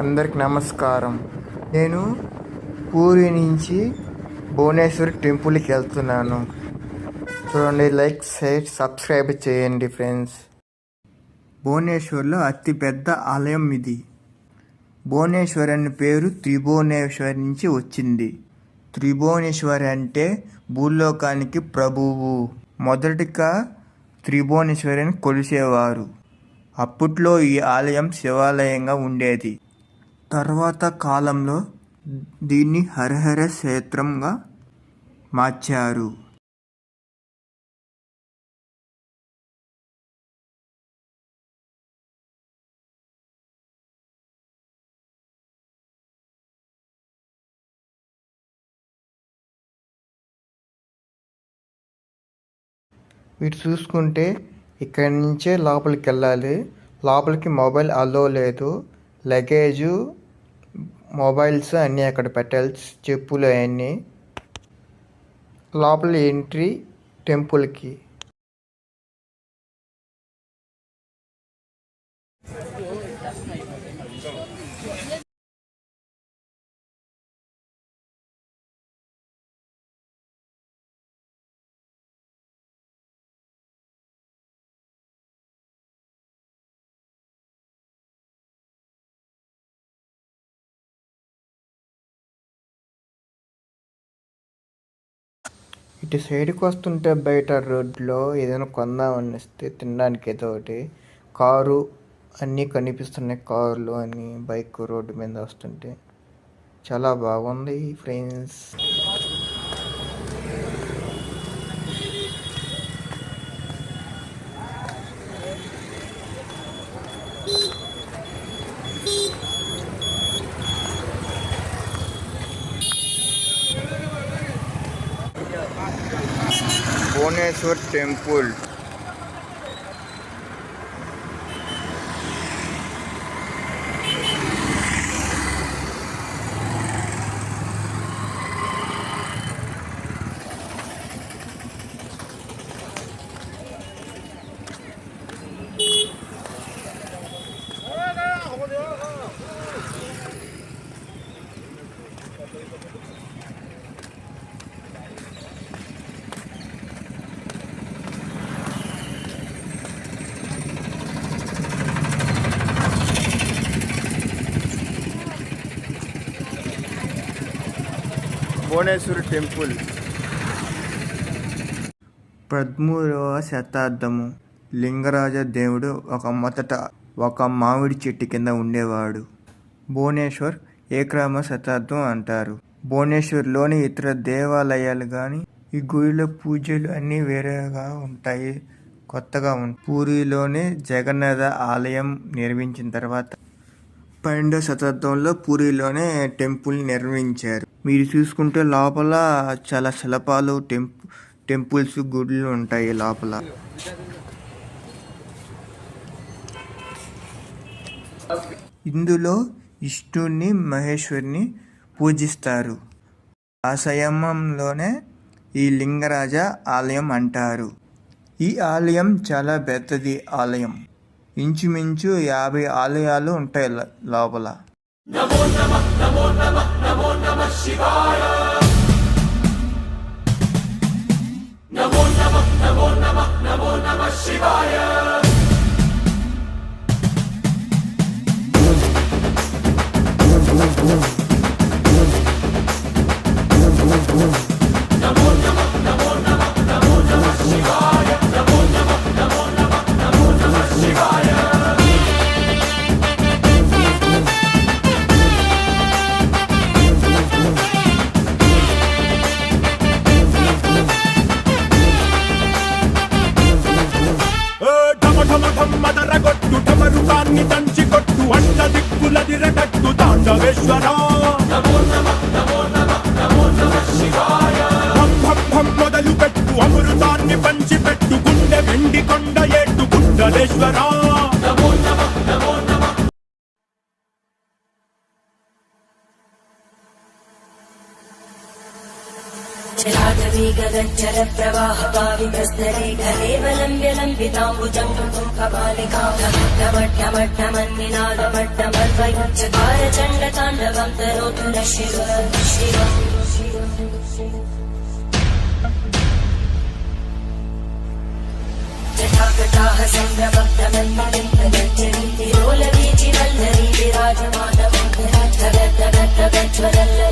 అందరికి నమస్కారం. నేను పూరి నుంచి భువనేశ్వర్ టెంపుల్కి వెళ్తున్నాను. చూడండి, లైక్, షేర్, సబ్స్క్రైబ్ చేయండి ఫ్రెండ్స్. భువనేశ్వర్లో అతిపెద్ద ఆలయం ఇది. భువనేశ్వర్ అనే పేరు త్రిభువనేశ్వర్ నుంచి వచ్చింది. త్రిభువనేశ్వర్ అంటే భూలోకానికి ప్రభువు. మొదటిగా త్రిభువనేశ్వరిని కొలిసేవారు. అప్పట్లో ఈ ఆలయం శివాలయంగా ఉండేది. తర్వాత కాలంలో దీన్ని హరిహర క్షేత్రంగా మార్చారు. వీటి చూసుకుంటే ఇక్కడి నుంచే లోపలికి వెళ్ళాలి. లోపలికి మొబైల్ అలో లేదు. లగేజు, మొబైల్స్ అన్నీ అక్కడ పెట్టాలి. చెప్పులు అవన్నీ. లోపల ఎంట్రీ టెంపుల్కి. ఇటు సైడ్కి వస్తుంటే బయట రోడ్లో ఏదైనా కొందామని వస్తే తినడానికి ఏదో ఒకటి, కారు అన్నీ కనిపిస్తున్నాయి. కార్లు అన్నీ, బైక్ రోడ్డు మీద వస్తుంటే చాలా బాగుంది friends. Bhubaneswar temple. Bhubaneswar temple 13వ శతాబ్దము. లింగరాజ దేవుడు మొదట ఒక మామిడి చెట్టు కింద ఉండేవాడు. భువనేశ్వర్ ఏక్రమ శతాబ్దం అంటారు. భువనేశ్వర్లోని ఇతర దేవాలయాలు కానీ ఈ గుడిలో పూజలు అన్నీ వేరేగా ఉంటాయి, కొత్తగా ఉంటాయి. పూరిలోని జగన్నాథ ఆలయం నిర్మించిన తర్వాత 12వ శతాబ్దంలో పూరిలోనే టెంపుల్ నిర్మించారు. మీరు చూసుకుంటే లోపల చాలా శిల్పాలు, టెంపుల్స్, గుడులు ఉంటాయి లోపల. ఇందులో విష్ణుని, మహేశ్వరిని పూజిస్తారు. ఆ సంయమంలోనే ఈ లింగరాజ ఆలయం అంటారు. ఈ ఆలయం చాలా పెద్దది ఆలయం. ఇంచుమించు 50 ఆలయాలు ఉంటాయి లోపల. నమో నమః నమో నమః నమో నమః శివాయ. నమో నమః నమో నమః నమో నమః శివాయ. నమో నమః నమో నమః నమో నమః శివాయ. నమో నమః నమో నమః నమో నమః శివాయ. మదరగొట్టు ఢమరుకాన్ని దంచి కొట్టు, అష్ట దిక్కులదిరగట్టు తాండవేశ్వర. నమో నమః నమో నమః నమో నమః శివాయ. భం భం భం మొదలు పెట్టు, అమృతాన్ని పంచి పెట్టు, గుండె వెండి కొండ ఏట్టు గుండలేశ్వర. నమో నమః నమో నమః. राघवी गगनचर प्रवाह पावितस्तरे घरेवलम्ब्य लम्बिताम्बुजं कपालिकां ढमढमढमन्निनादमड्डमर्वयुच्चकार चण्डताण्डवं तनोतु नः शिव जटाकटाः सम्भ्रमब्धमन्मलिन्दगञ्जरी तिरोलवीचिवल्लरी विराजमानमङ्गलज्ज्वलल्ल